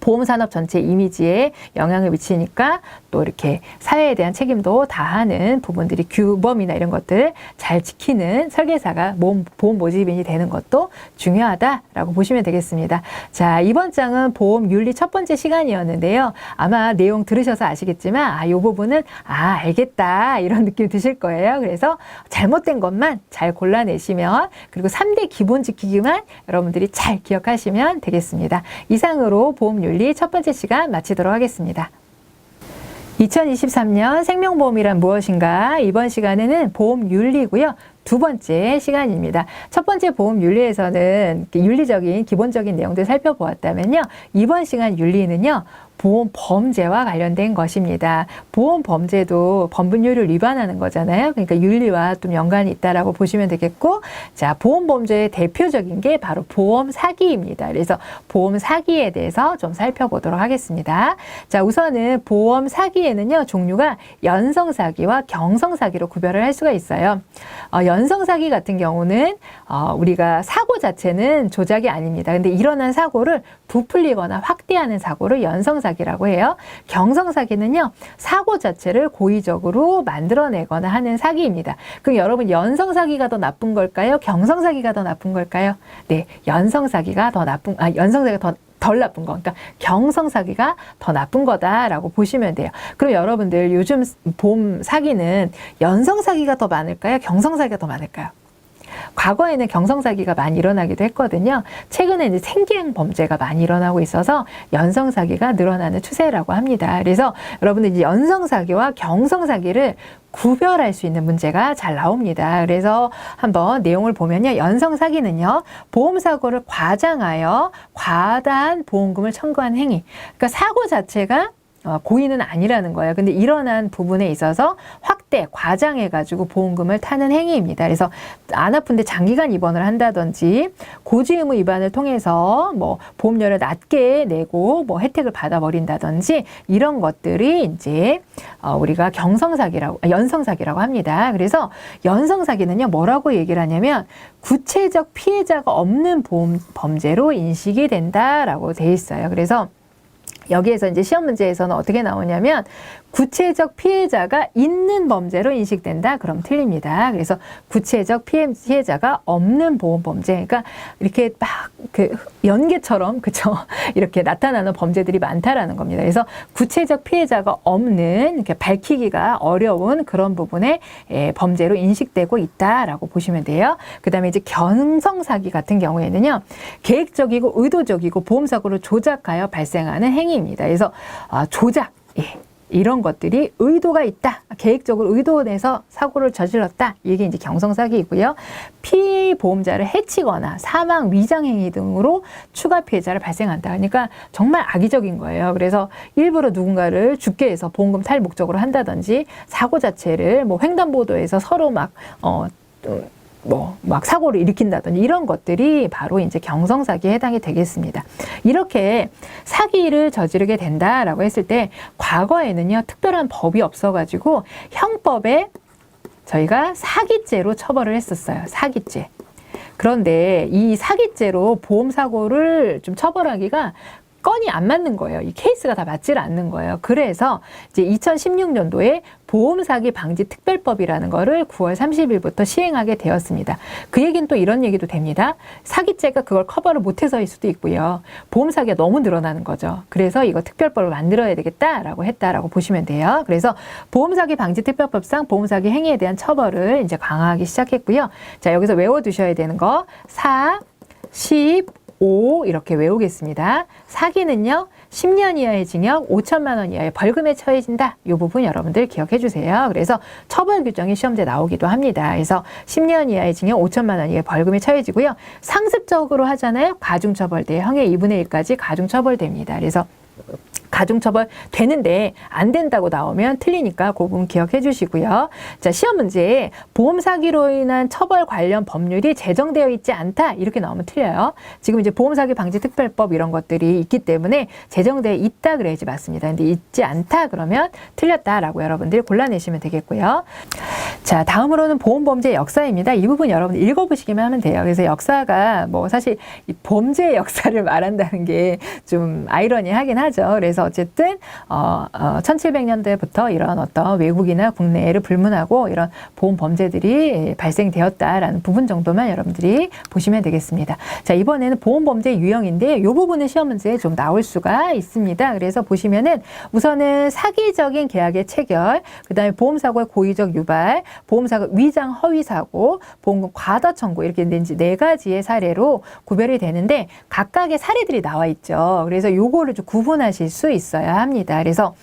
보험산업 전체 이미지에 영향을 미치니까 또 이렇게 사회에 대한 책임도 다하는 부분들이 규범이나 이런 것들을 잘 지키는 설계사가 보험 모집인이 되는 것도 중요하다라고 보시면 되겠습니다. 자, 이번 장은 보험 윤리 첫 번째 시간이었는데요. 아마 내용 들으셔서 아시겠지만 이 부분은 알겠다 이런 느낌 드실 거예요. 그래서 잘못된 것만 잘 골라내시면, 그리고 3대 기본 지키기만 여러분들이 잘 기억하시면 되겠습니다. 이상으로 보험 윤리 첫 번째 시간 마치도록 하겠습니다. 2023년 생명보험이란 무엇인가? 이번 시간에는 보험 윤리고요. 두 번째 시간입니다. 첫 번째 보험 윤리에서는 윤리적인 기본적인 내용들 살펴보았다면요, 이번 시간 윤리는요, 보험 범죄와 관련된 것입니다. 보험 범죄도 법률을 위반하는 거잖아요. 그러니까 윤리와 좀 연관이 있다라고 보시면 되겠고, 자, 보험 범죄의 대표적인 게 바로 보험 사기입니다. 그래서 보험 사기에 대해서 좀 살펴보도록 하겠습니다. 자, 우선은 보험 사기에는요, 종류가 연성 사기와 경성 사기로 구별을 할 수가 있어요. 연성 사기 같은 경우는 우리가 사고 자체는 조작이 아닙니다. 근데 일어난 사고를 부풀리거나 확대하는 사고를 연성 사기라고 해요. 경성 사기는요, 사고 자체를 고의적으로 만들어내거나 하는 사기입니다. 그럼 여러분, 연성 사기가 더 나쁜 걸까요? 경성 사기가 더 나쁜 걸까요? 네, 연성 사기가 더 나쁜, 연성 사기가 덜 나쁜 거, 그러니까 경성 사기가 더 나쁜 거다라고 보시면 돼요. 그럼 여러분들 요즘 보험 사기는 연성 사기가 더 많을까요? 경성 사기가 더 많을까요? 과거에는 경성사기가 많이 일어나기도 했거든요. 최근에 이제 생계형 범죄가 많이 일어나고 있어서 연성사기가 늘어나는 추세라고 합니다. 그래서 여러분들 이제 연성사기와 경성사기를 구별할 수 있는 문제가 잘 나옵니다. 그래서 한번 내용을 보면요. 연성사기는요, 보험사고를 과장하여 과다한 보험금을 청구한 행위. 그러니까 사고 자체가 고의는 아니라는 거예요. 근데 일어난 부분에 있어서 확대, 과장해가지고 보험금을 타는 행위입니다. 그래서 안 아픈데 장기간 입원을 한다든지 고지 의무 위반을 통해서 뭐 보험료를 낮게 내고 뭐 혜택을 받아버린다든지 이런 것들이 이제 우리가 연성사기라고 합니다. 그래서 연성사기는요, 뭐라고 얘기를 하냐면 구체적 피해자가 없는 보험 범죄로 인식이 된다라고 돼 있어요. 그래서 여기에서 이제 시험 문제에서는 어떻게 나오냐면 구체적 피해자가 있는 범죄로 인식된다. 그럼 틀립니다. 그래서 구체적 피해자가 없는 보험 범죄. 그러니까 이렇게 막 그 연계처럼 그쵸? 이렇게 나타나는 범죄들이 많다라는 겁니다. 그래서 구체적 피해자가 없는 이렇게 밝히기가 어려운 그런 부분에 범죄로 인식되고 있다라고 보시면 돼요. 그다음에 이제 경성사기 같은 경우에는요, 계획적이고 의도적이고 보험사고를 조작하여 발생하는 행위입니다. 그래서 조작. 이런 것들이 의도가 있다. 계획적으로 의도해서 사고를 저질렀다. 이게 이제 경성사기이고요. 피해 보험자를 해치거나 사망, 위장행위 등으로 추가 피해자를 발생한다. 그러니까 정말 악의적인 거예요. 그래서 일부러 누군가를 죽게 해서 보험금 탈 목적으로 한다든지 사고 자체를 뭐 횡단보도에서 서로 막 사고를 일으킨다든지 이런 것들이 바로 이제 경성사기에 해당이 되겠습니다. 이렇게 사기를 저지르게 된다라고 했을 때 과거에는요, 특별한 법이 없어가지고 형법에 저희가 사기죄로 처벌을 했었어요. 사기죄. 그런데 이 사기죄로 보험사고를 좀 처벌하기가 건이 안 맞는 거예요. 이 케이스가 다 맞질 않는 거예요. 그래서 이제 2016년도에 보험사기 방지 특별법이라는 거를 9월 30일부터 시행하게 되었습니다. 그 얘기는 또 이런 얘기도 됩니다. 사기죄가 그걸 커버를 못해서일 수도 있고요. 보험사기가 너무 늘어나는 거죠. 그래서 이거 특별법을 만들어야 되겠다라고 했다라고 보시면 돼요. 그래서 보험사기 방지 특별법상 보험사기 행위에 대한 처벌을 이제 강화하기 시작했고요. 자, 여기서 외워두셔야 되는 거 4, 10, 5 이렇게 외우겠습니다. 사기는요, 10년 이하의 징역, 5천만 원 이하의 벌금에 처해진다. 이 부분 여러분들 기억해 주세요. 그래서 처벌 규정이 시험지에 나오기도 합니다. 그래서 10년 이하의 징역, 5천만 원 이하의 벌금에 처해지고요. 상습적으로 하잖아요. 가중처벌돼. 형의 2분의 1까지 가중처벌됩니다. 그래서 가중처벌 되는데 안 된다고 나오면 틀리니까 그 부분 기억해 주시고요. 자, 시험 문제에 보험사기로 인한 처벌 관련 법률이 제정되어 있지 않다 이렇게 나오면 틀려요. 지금 이제 보험사기 방지 특별법 이런 것들이 있기 때문에 제정되어 있다 그래야지 맞습니다. 근데 있지 않다 그러면 틀렸다라고 여러분들이 골라내시면 되겠고요. 자, 다음으로는 보험범죄 역사입니다. 이 부분 여러분 읽어보시기만 하면 돼요. 그래서 역사가 뭐 사실 이 범죄의 역사를 말한다는 게 좀 아이러니하긴 하죠. 그래서 어쨌든 1700년대부터 이런 어떤 외국이나 국내를 불문하고 이런 보험 범죄들이 발생되었다라는 부분 정도만 여러분들이 보시면 되겠습니다. 자, 이번에는 보험 범죄 유형인데 이 부분은 시험 문제에 좀 나올 수가 있습니다. 그래서 보시면은 우선은 사기적인 계약의 체결, 그다음에 보험사고의 고의적 유발, 보험사고 위장 허위 사고, 보험금 과다 청구 이렇게 이제 4가지의 사례로 구별이 되는데 각각의 사례들이 나와 있죠. 그래서 요거를 좀 구분하실 수 있어야 합니다. 그래서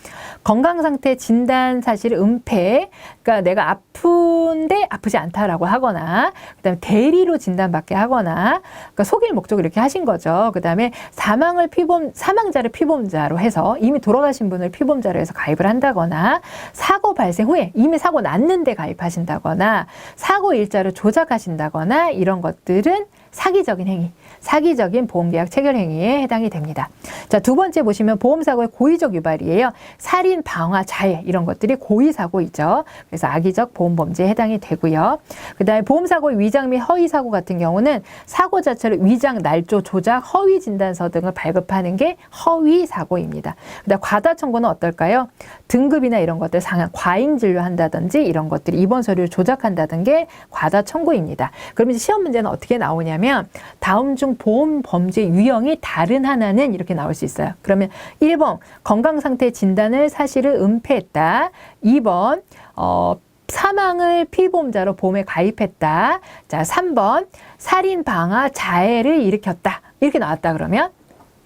건강상태 진단 사실 은폐, 그러니까 내가 아픈데 아프지 않다라고 하거나, 그다음에 대리로 진단받게 하거나, 그러니까 속일 목적으로 이렇게 하신 거죠. 그다음에 사망자를 피보험자로 해서 이미 돌아가신 분을 피보험자로 해서 가입을 한다거나, 사고 발생 후에 이미 사고 났는데 가입하신다거나, 사고 일자를 조작하신다거나 이런 것들은 사기적인 행위, 사기적인 보험계약 체결 행위에 해당이 됩니다. 자, 두 번째 보시면 보험사고의 고의적 유발이에요. 살인, 방화, 자해 이런 것들이 고의사고이죠. 그래서 악의적 보험범죄에 해당이 되고요. 그 다음에 보험사고의 위장 및 허위사고 같은 경우는 사고 자체를 위장, 날조, 조작, 허위 진단서 등을 발급하는 게 허위사고입니다. 그 다음 과다 청구는 어떨까요? 등급이나 이런 것들 상한 과잉 진료한다든지 이런 것들이 입원 서류를 조작한다는 게 과다 청구입니다. 그럼 이제 시험 문제는 어떻게 나오냐면 다음 중 보험 범죄 유형이 다른 하나는 이렇게 나올 수 있어요. 그러면 1번 건강상태 진단을 사실을 은폐했다. 2번 사망을 피보험자로 보험에 가입했다. 자, 3번 살인, 방화, 자해를 일으켰다. 이렇게 나왔다 그러면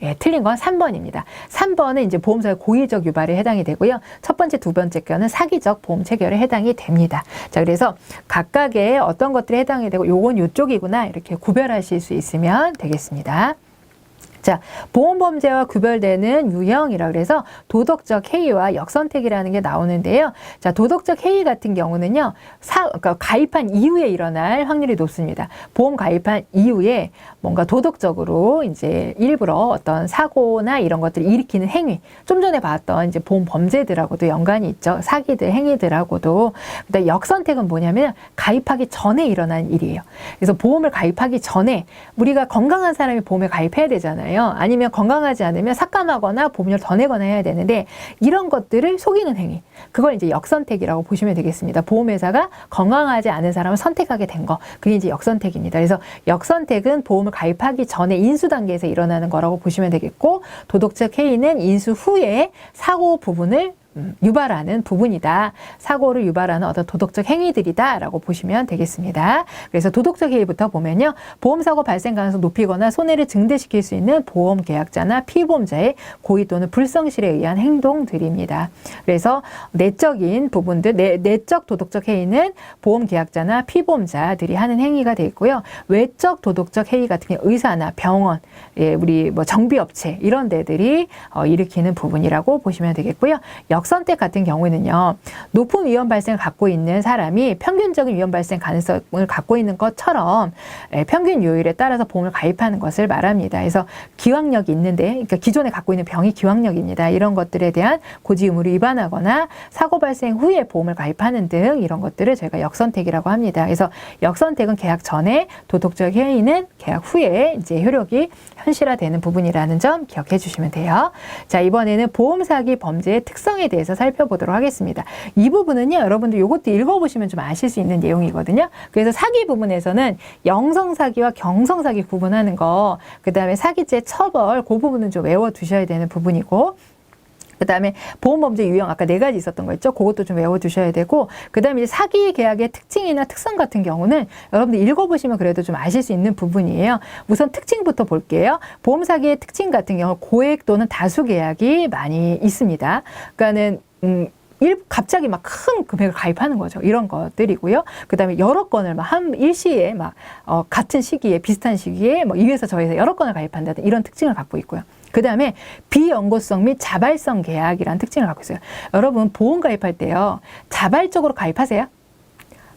예, 틀린 건 3번입니다. 3번은 이제 보험사의 고의적 유발에 해당이 되고요. 첫 번째, 두 번째 거는 사기적 보험 체결에 해당이 됩니다. 자, 그래서 각각의 어떤 것들이 해당이 되고 요건 요쪽이구나 이렇게 구별하실 수 있으면 되겠습니다. 자, 보험범죄와 구별되는 유형이라 그래서 도덕적 해이와 역선택이라는 게 나오는데요. 자, 도덕적 해이 같은 경우는요, 그러니까 가입한 이후에 일어날 확률이 높습니다. 보험 가입한 이후에 뭔가 도덕적으로 이제 일부러 어떤 사고나 이런 것들을 일으키는 행위, 좀 전에 봤던 이제 보험 범죄들하고도 연관이 있죠. 사기들, 행위들하고도. 그다음에 역선택은 뭐냐면 가입하기 전에 일어난 일이에요. 그래서 보험을 가입하기 전에 우리가 건강한 사람이 보험에 가입해야 되잖아요. 아니면 건강하지 않으면 삭감하거나 보험료를 더 내거나 해야 되는데 이런 것들을 속이는 행위, 그걸 이제 역선택이라고 보시면 되겠습니다. 보험회사가 건강하지 않은 사람을 선택하게 된 거, 그게 이제 역선택입니다. 그래서 역선택은 보험을 가입하기 전에 인수 단계에서 일어나는 거라고 보시면 되겠고, 도덕적 해이는 인수 후에 사고 부분을 유발하는 부분이다. 사고를 유발하는 어떤 도덕적 행위들이다 라고 보시면 되겠습니다. 그래서 도덕적 해이부터 보면요, 보험사고 발생 가능성 높이거나 손해를 증대시킬 수 있는 보험 계약자나 피보험자의 고의 또는 불성실에 의한 행동들입니다. 그래서 내적인 부분들, 내적 도덕적 해이는 보험 계약자나 피보험자들이 하는 행위가 되어 있고요. 외적 도덕적 해이 같은 경우 의사나 병원, 예, 우리 뭐 정비업체 이런 데들이 일으키는 부분이라고 보시면 되겠고요. 역선택 같은 경우에는요, 높은 위험 발생을 갖고 있는 사람이 평균적인 위험 발생 가능성을 갖고 있는 것처럼 평균 요율에 따라서 보험을 가입하는 것을 말합니다. 그래서 기왕력이 있는데, 그러니까 기존에 갖고 있는 병이 기왕력입니다. 이런 것들에 대한 고지 의무를 위반하거나 사고 발생 후에 보험을 가입하는 등 이런 것들을 저희가 역선택이라고 합니다. 그래서 역선택은 계약 전에, 도덕적 해이는 계약 후에 이제 효력이 현실화되는 부분이라는 점 기억해 주시면 돼요. 자, 이번에는 보험 사기 범죄의 특성에 대해서 살펴보도록 하겠습니다. 이 부분은요, 여러분들 이것도 읽어보시면 좀 아실 수 있는 내용이거든요. 그래서 사기 부분에서는 영성사기와 경성사기 구분하는 거, 그 다음에 사기죄 처벌, 그 부분은 좀 외워두셔야 되는 부분이고, 그 다음에 보험범죄 유형 아까 4가지 있었던 거 있죠? 그것도 좀 외워두셔야 되고, 그 다음에 이제 사기 계약의 특징이나 특성 같은 경우는 여러분들 읽어보시면 그래도 좀 아실 수 있는 부분이에요. 우선 특징부터 볼게요. 보험 사기의 특징 같은 경우 고액 또는 다수 계약이 많이 있습니다. 그러니까는 갑자기 막 큰 금액을 가입하는 거죠. 이런 것들이고요. 그 다음에 여러 건을 막 일시에 막 같은 시기에 비슷한 시기에 뭐 이 회사 저 회사 여러 건을 가입한다든 이런 특징을 갖고 있고요. 그 다음에 비연고성 및 자발성 계약이라는 특징을 갖고 있어요. 여러분 보험 가입할 때요, 자발적으로 가입하세요?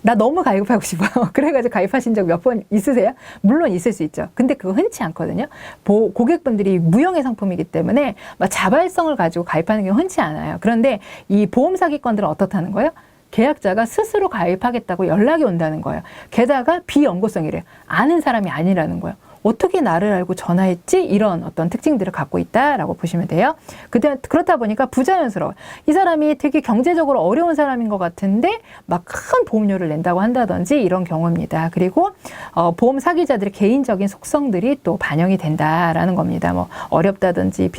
나 너무 가입하고 싶어요. 그래가지고 가입하신 적 몇 번 있으세요? 물론 있을 수 있죠. 근데 그거 흔치 않거든요. 고객분들이 무형의 상품이기 때문에 막 자발성을 가지고 가입하는 게 흔치 않아요. 그런데 이 보험 사기건들은 어떻다는 거예요? 계약자가 스스로 가입하겠다고 연락이 온다는 거예요. 게다가 비연고성이래요. 아는 사람이 아니라는 거예요. 어떻게 나를 알고 전화했지? 이런 어떤 특징들을 갖고 있다라고 보시면 돼요. 그렇다 보니까 부자연스러워요. 이 사람이 되게 경제적으로 어려운 사람인 것 같은데 막 큰 보험료를 낸다고 한다든지 이런 경우입니다. 그리고 보험 사기자들의 개인적인 속성들이 또 반영이 된다라는 겁니다. 뭐 어렵다든지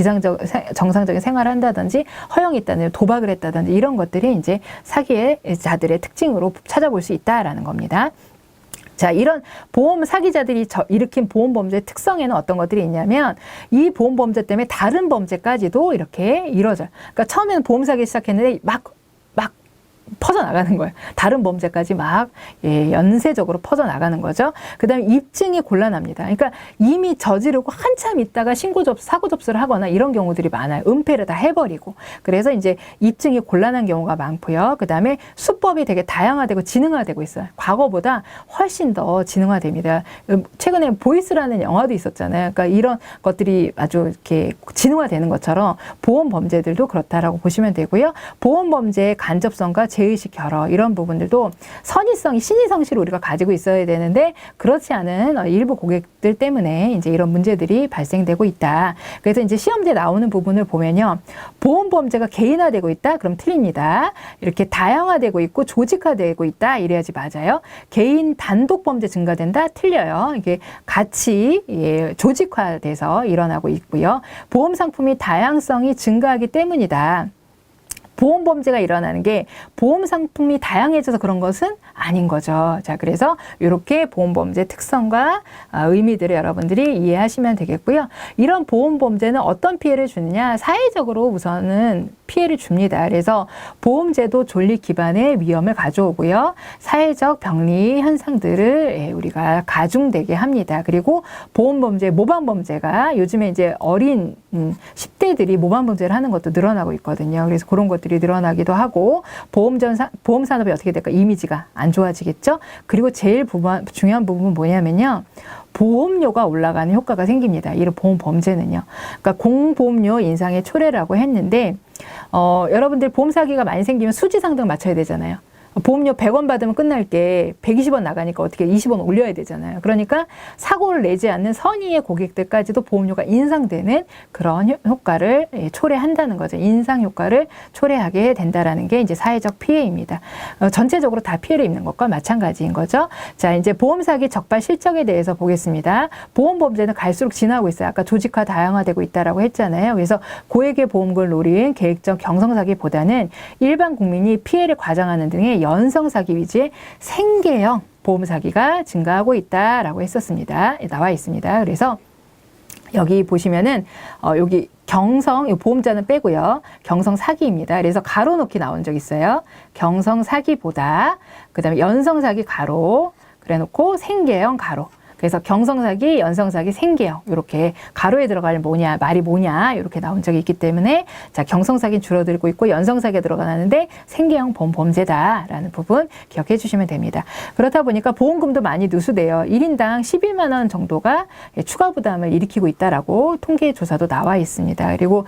정상적인 생활을 한다든지 허용이 있다든지 도박을 했다든지 이런 것들이 이제 사기자들의 특징으로 찾아볼 수 있다라는 겁니다. 자, 이런 보험 사기자들이 일으킨 보험 범죄의 특성에는 어떤 것들이 있냐면 이 보험 범죄 때문에 다른 범죄까지도 이렇게 이루어져요. 그러니까 처음에는 보험 사기 시작했는데 막 퍼져나가는 거예요. 다른 범죄까지 막 연쇄적으로 퍼져나가는 거죠. 그 다음에 입증이 곤란합니다. 그러니까 이미 저지르고 한참 있다가 사고 접수를 하거나 이런 경우들이 많아요. 은폐를 다 해버리고. 그래서 이제 입증이 곤란한 경우가 많고요. 그 다음에 수법이 되게 다양화되고 지능화되고 있어요. 과거보다 훨씬 더 지능화됩니다. 최근에 보이스라는 영화도 있었잖아요. 그러니까 이런 것들이 아주 이렇게 지능화되는 것처럼 보험 범죄들도 그렇다라고 보시면 되고요. 보험 범죄의 간접성과 제의식 결여 이런 부분들도 선의성이 신의성시를 우리가 가지고 있어야 되는데 그렇지 않은 일부 고객들 때문에 이제 이런 문제들이 발생되고 있다. 그래서 이제 시험지에 나오는 부분을 보면요, 보험 범죄가 개인화되고 있다? 그럼 틀립니다. 이렇게 다양화되고 있고 조직화되고 있다? 이래야지 맞아요. 개인 단독 범죄 증가된다? 틀려요. 이게 같이 조직화돼서 일어나고 있고요. 보험 상품이 다양성이 증가하기 때문이다. 보험 범죄가 일어나는 게 보험 상품이 다양해져서 그런 것은 아닌 거죠. 자, 그래서 이렇게 보험 범죄 특성과 의미들을 여러분들이 이해하시면 되겠고요. 이런 보험 범죄는 어떤 피해를 주느냐? 사회적으로 우선은 피해를 줍니다. 그래서 보험제도 존립 기반의 위험을 가져오고요. 사회적 병리 현상들을 우리가 가중되게 합니다. 그리고 보험범죄, 모방범죄가 요즘에 이제 어린 10대들이 모방범죄를 하는 것도 늘어나고 있거든요. 그래서 그런 것들이 늘어나기도 하고 보험산업이 어떻게 될까? 이미지가 안 좋아지겠죠? 그리고 제일 중요한 부분은 뭐냐면요. 보험료가 올라가는 효과가 생깁니다. 이런 보험 범죄는요. 그러니까 공보험료 인상의 초래라고 했는데 여러분들 보험 사기가 많이 생기면 수지상등 맞춰야 되잖아요. 보험료 100원 받으면 끝날 게 120원 나가니까 어떻게 20원 올려야 되잖아요. 그러니까 사고를 내지 않는 선의의 고객들까지도 보험료가 인상되는 그런 효과를 초래한다는 거죠. 인상 효과를 초래하게 된다라는 게 이제 사회적 피해입니다. 전체적으로 다 피해를 입는 것과 마찬가지인 거죠. 자, 이제 보험 사기 적발 실적에 대해서 보겠습니다. 보험 범죄는 갈수록 진화하고 있어요. 아까 조직화 다양화되고 있다라고 했잖아요. 그래서 고액의 보험금을 노린 계획적 경성 사기보다는 일반 국민이 피해를 과장하는 등의 연성 사기 위주의 생계형 보험 사기가 증가하고 있다라고 했었습니다. 나와 있습니다. 그래서 여기 보시면은 여기 경성, 보험자는 빼고요. 경성 사기입니다. 그래서 가로 놓기 나온 적 있어요. 경성 사기보다 그다음에 연성 사기 가로 그래 놓고 생계형 가로. 그래서 경성사기, 연성사기, 생계형 이렇게 가로에 들어갈 뭐냐 말이 뭐냐 이렇게 나온 적이 있기 때문에 자 경성사기는 줄어들고 있고 연성사기가 들어가는데 생계형 보험 범죄다라는 부분 기억해 주시면 됩니다. 그렇다 보니까 보험금도 많이 누수돼요. 1인당 11만 원 정도가 추가 부담을 일으키고 있다라고 통계 조사도 나와 있습니다. 그리고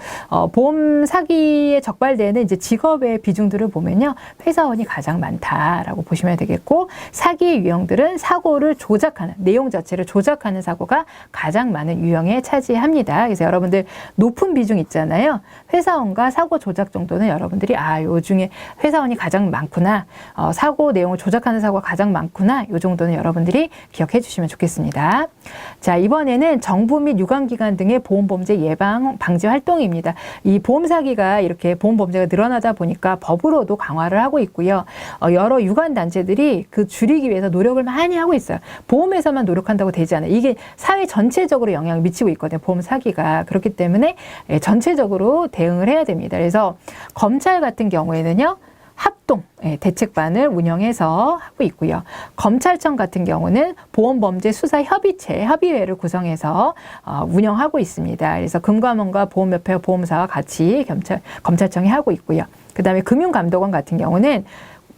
보험 사기에 적발되는 이제 직업의 비중들을 보면요 회사원이 가장 많다라고 보시면 되겠고 사기의 유형들은 사고를 조작하는 내용 자체를 조작하는 사고가 가장 많은 유형에 차지합니다. 그래서 여러분들 높은 비중 있잖아요. 회사원과 사고 조작 정도는 여러분들이 요 중에 회사원이 가장 많구나. 사고 내용을 조작하는 사고가 가장 많구나. 요 정도는 여러분들이 기억해 주시면 좋겠습니다. 자, 이번에는 정부 및 유관기관 등의 보험범죄 예방 방지 활동입니다. 이 보험사기가 이렇게 보험범죄가 늘어나다 보니까 법으로도 강화를 하고 있고요. 여러 유관단체들이 그 줄이기 위해서 노력을 많이 하고 있어요. 보험에서만 노력한다고 되지 않아요. 이게 사회 전체적으로 영향을 미치고 있거든요. 보험 사기가. 그렇기 때문에 전체적으로 대응을 해야 됩니다. 그래서 검찰 같은 경우에는요. 합동 대책반을 운영해서 하고 있고요. 검찰청 같은 경우는 보험범죄 수사 협의체, 협의회를 구성해서 운영하고 있습니다. 그래서 금감원과 보험협회, 보험사와 같이 검찰청이 하고 있고요. 그 다음에 금융감독원 같은 경우는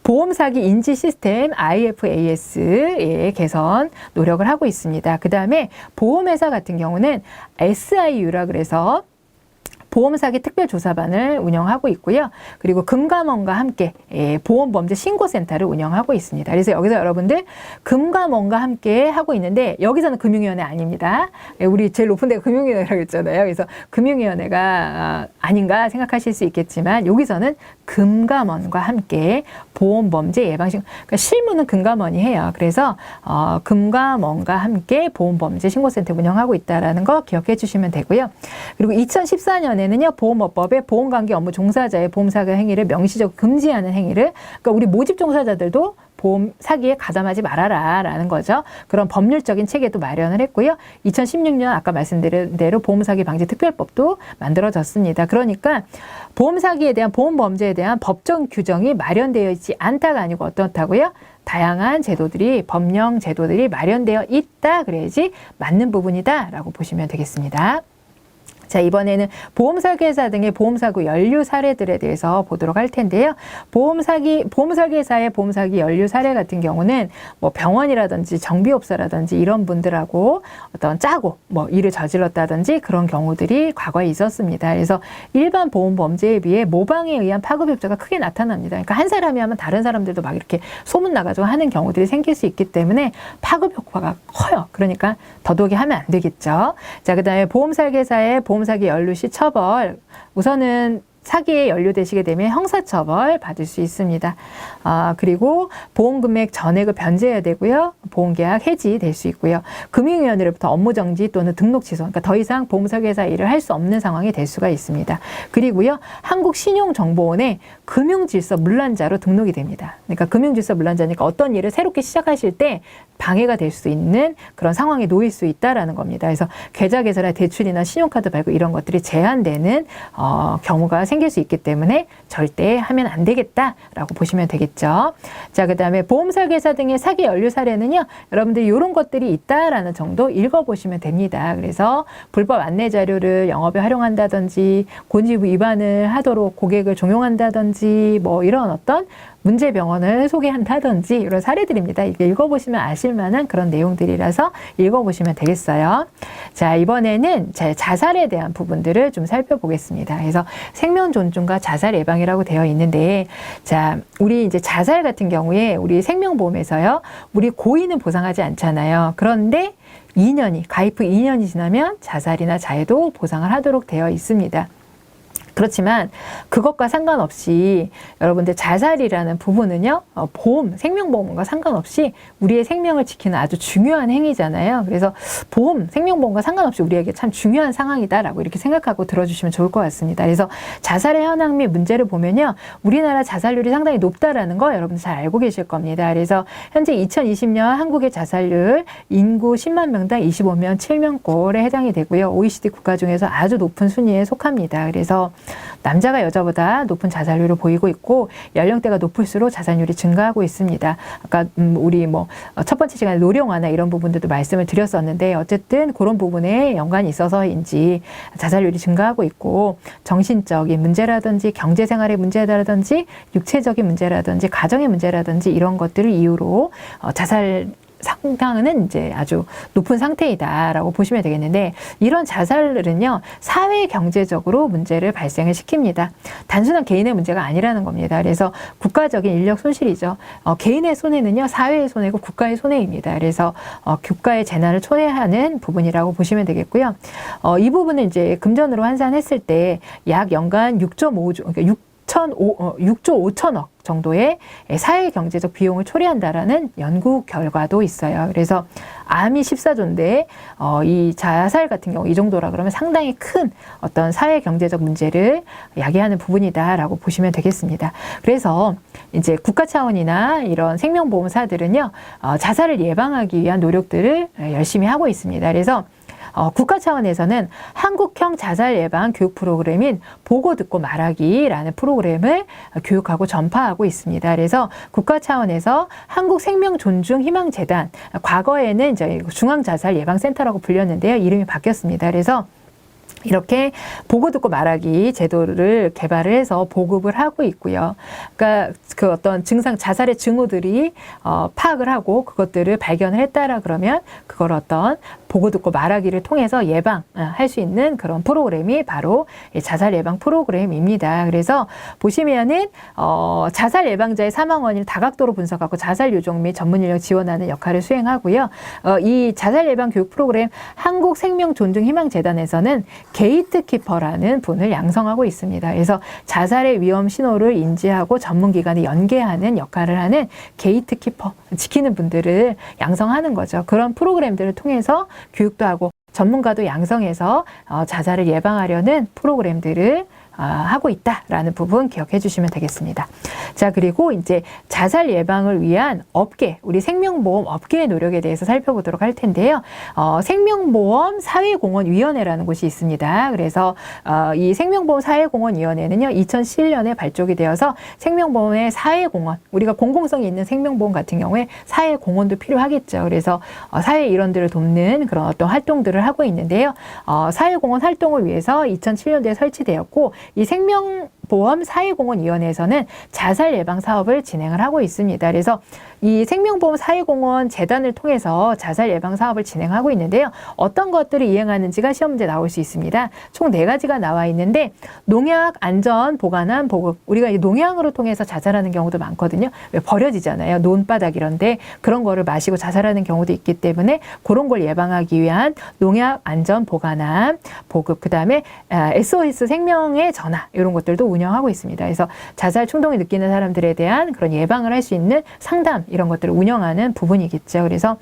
보험사기 인지 시스템 IFAS의 개선 노력을 하고 있습니다. 그 다음에 보험회사 같은 경우는 SIU라 그래서 보험사기 특별조사반을 운영하고 있고요. 그리고 금감원과 함께 보험범죄 신고센터를 운영하고 있습니다. 그래서 여기서 여러분들 금감원과 함께 하고 있는데 여기서는 금융위원회 아닙니다. 우리 제일 높은 데가 금융위원회라고 했잖아요. 그래서 금융위원회가 아닌가 생각하실 수 있겠지만 여기서는 금감원과 함께 보험범죄 예방신 그러니까 실무는 금감원이 해요. 그래서 금감원과 함께 보험범죄 신고센터 운영하고 있다는 거 기억해 주시면 되고요. 그리고 2014년에 는요 보험업법에 보험관계 업무 종사자의 보험사기 행위를 명시적으로 금지하는 행위를 그러니까 우리 모집 종사자들도 보험 사기에 가담하지 말아라 라는 거죠. 그런 법률적인 체계도 마련을 했고요. 2016년 아까 말씀드린 대로 보험사기 방지 특별법도 만들어졌습니다. 그러니까 보험사기에 대한 보험범죄에 대한 법적 규정이 마련되어 있지 않다가 아니고 어떻다고요? 다양한 제도들이 법령 제도들이 마련되어 있다 그래야지 맞는 부분이다 라고 보시면 되겠습니다. 자, 이번에는 보험설계사 등의 보험사고 연루 사례들에 대해서 보도록 할 텐데요. 보험설계사의 보험사기 연루 사례 같은 경우는 뭐 병원이라든지 정비업소라든지 이런 분들하고 어떤 짜고 뭐 일을 저질렀다든지 그런 경우들이 과거에 있었습니다. 그래서 일반 보험 범죄에 비해 모방에 의한 파급 효과가 크게 나타납니다. 그러니까 한 사람이 하면 다른 사람들도 막 이렇게 소문 나가지고 하는 경우들이 생길 수 있기 때문에 파급 효과가 커요. 그러니까 더더욱이 하면 안 되겠죠. 자, 그다음에 보험설계사의 보험사기 연루 시 처벌 우선은 사기에 연루되시게 되면 형사처벌 받을 수 있습니다. 그리고 보험금액 전액을 변제해야 되고요. 보험계약 해지될 수 있고요. 금융위원회로부터 업무정지 또는 등록 취소 그러니까 더 이상 보험설계사 일을 할 수 없는 상황이 될 수가 있습니다. 그리고요. 한국신용정보원에 금융질서 문란자로 등록이 됩니다. 그러니까 금융질서 문란자니까 어떤 일을 새롭게 시작하실 때 방해가 될 수 있는 그런 상황에 놓일 수 있다라는 겁니다. 그래서 계좌 개설이나 대출이나 신용카드 발급 이런 것들이 제한되는 경우가 생길 수 있기 때문에 절대 하면 안 되겠다라고 보시면 되겠죠. 자, 그다음에 보험 설계사 등의 사기 연루 사례는요. 여러분들이 이런 것들이 있다라는 정도 읽어보시면 됩니다. 그래서 불법 안내 자료를 영업에 활용한다든지 고지부 위반을 하도록 고객을 종용한다든지 뭐 이런 어떤 문제 병원을 소개한다든지 이런 사례들입니다. 이게 읽어보시면 아실만한 그런 내용들이라서 읽어보시면 되겠어요. 자, 이번에는 자살에 대한 부분들을 좀 살펴보겠습니다. 그래서 생명 존중과 자살 예방이라고 되어 있는데, 자, 우리 이제 자살 같은 경우에 우리 생명보험에서요, 우리 고의는 보상하지 않잖아요. 그런데 가입 후 2년이 지나면 자살이나 자해도 보상을 하도록 되어 있습니다. 그렇지만 그것과 상관없이 여러분들 자살이라는 부분은요, 생명보험과 상관없이 우리의 생명을 지키는 아주 중요한 행위잖아요. 그래서 생명보험과 상관없이 우리에게 참 중요한 상황이다라고 이렇게 생각하고 들어주시면 좋을 것 같습니다. 그래서 자살의 현황 및 문제를 보면요, 우리나라 자살률이 상당히 높다라는 거 여러분들 잘 알고 계실 겁니다. 그래서 현재 2020년 한국의 자살률 인구 10만 명당 25명 7명꼴에 해당이 되고요. OECD 국가 중에서 아주 높은 순위에 속합니다. 그래서 남자가 여자보다 높은 자살률을 보이고 있고 연령대가 높을수록 자살률이 증가하고 있습니다. 아까 우리 첫 번째 시간에 노령화나 이런 부분들도 말씀을 드렸었는데 어쨌든 그런 부분에 연관이 있어서인지 자살률이 증가하고 있고 정신적인 문제라든지 경제생활의 문제라든지 육체적인 문제라든지 가정의 문제라든지 이런 것들을 이유로 자살 상당은 이제 아주 높은 상태이다라고 보시면 되겠는데, 이런 자살은요, 사회 경제적으로 문제를 발생을 시킵니다. 단순한 개인의 문제가 아니라는 겁니다. 그래서 국가적인 인력 손실이죠. 개인의 손해는요, 사회의 손해고 국가의 손해입니다. 그래서 국가의 재난을 초래하는 부분이라고 보시면 되겠고요. 이 부분은 이제 금전으로 환산했을 때 약 연간 6.5조, 그러니까 6조 5천억 정도의 사회 경제적 비용을 초래한다라는 연구 결과도 있어요. 그래서 암이 14조인데 이 자살 같은 경우 이 정도라 그러면 상당히 큰 어떤 사회 경제적 문제를 야기하는 부분이다라고 보시면 되겠습니다. 그래서 이제 국가 차원이나 이런 생명보험사들은요, 자살을 예방하기 위한 노력들을 열심히 하고 있습니다. 그래서 국가 차원에서는 한국형 자살 예방 교육 프로그램인 보고 듣고 말하기라는 프로그램을 교육하고 전파하고 있습니다. 그래서 국가 차원에서 한국생명존중희망재단, 과거에는 이제 중앙자살예방센터라고 불렸는데요, 이름이 바뀌었습니다. 그래서 이렇게 보고 듣고 말하기 제도를 개발을 해서 보급을 하고 있고요. 그러니까 그 어떤 자살의 징후들이 파악을 하고 그것들을 발견을 했다라 그러면 그걸 어떤 보고 듣고 말하기를 통해서 예방할 수 있는 그런 프로그램이 바로 자살 예방 프로그램입니다. 그래서 보시면은 자살 예방자의 사망 원인을 다각도로 분석하고 자살 요정 및 전문 인력 지원하는 역할을 수행하고요. 이 자살 예방 교육 프로그램 한국생명존중희망재단에서는 게이트키퍼라는 분을 양성하고 있습니다. 그래서 자살의 위험 신호를 인지하고 전문기관에 연계하는 역할을 하는 게이트키퍼, 지키는 분들을 양성하는 거죠. 그런 프로그램들을 통해서 교육도 하고 전문가도 양성해서 자살을 예방하려는 프로그램들을 하고 있다라는 부분 기억해 주시면 되겠습니다. 자, 그리고 이제 자살 예방을 위한 업계, 우리 생명보험 업계의 노력에 대해서 살펴보도록 할 텐데요. 생명보험 사회공헌위원회라는 곳이 있습니다. 그래서 이 생명보험 사회공헌위원회는요, 2007년에 발족이 되어서 생명보험의 사회공헌, 우리가 공공성이 있는 생명보험 같은 경우에 사회공헌도 필요하겠죠. 그래서 사회 일원들을 돕는 그런 어떤 활동들을 하고 있는데요. 사회공헌 활동을 위해서 2007년도에 설치되었고, 이 생명보험 사회공헌위원회에서는 자살 예방 사업을 진행을 하고 있습니다. 그래서 이 생명보험 사회공헌 재단을 통해서 자살 예방 사업을 진행하고 있는데요. 어떤 것들을 이행하는지가 시험 문제 나올 수 있습니다. 총 4가지가 나와 있는데, 농약, 안전, 보관함, 보급. 우리가 이 농약으로 통해서 자살하는 경우도 많거든요. 왜 버려지잖아요. 논바닥 이런데 그런 거를 마시고 자살하는 경우도 있기 때문에 그런 걸 예방하기 위한 농약, 안전, 보관함, 보급. 그 다음에 SOS 생명의 전화 이런 것들도 운영하고 있습니다. 그래서 자살 충동을 느끼는 사람들에 대한 그런 예방을 할 수 있는 상담 이런 것들을 운영하는 부분이겠죠. 그래서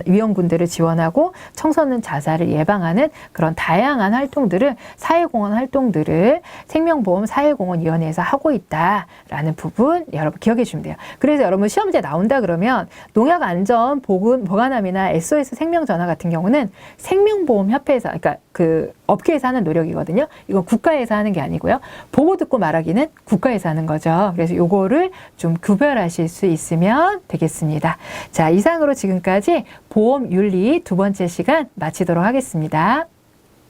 위험군들을 지원하고 청소년 자살을 예방하는 그런 다양한 활동들을 사회공헌 활동들을 생명보험 사회공헌위원회에서 하고 있다라는 부분 여러분 기억해 주시면 돼요. 그래서 여러분 시험지에 나온다 그러면 농약안전보건함이나 SOS 생명전화 같은 경우는 생명보험협회에서 그러니까 그 업계에서 하는 노력이거든요. 이건 국가에서 하는 게 아니고요. 보고 듣고 말하기는 국가에서 하는 거죠. 그래서 요거를 좀 구별하실 수 있으면 되겠습니다. 자, 이상으로 지금까지 보험윤리 두 번째 시간 마치도록 하겠습니다.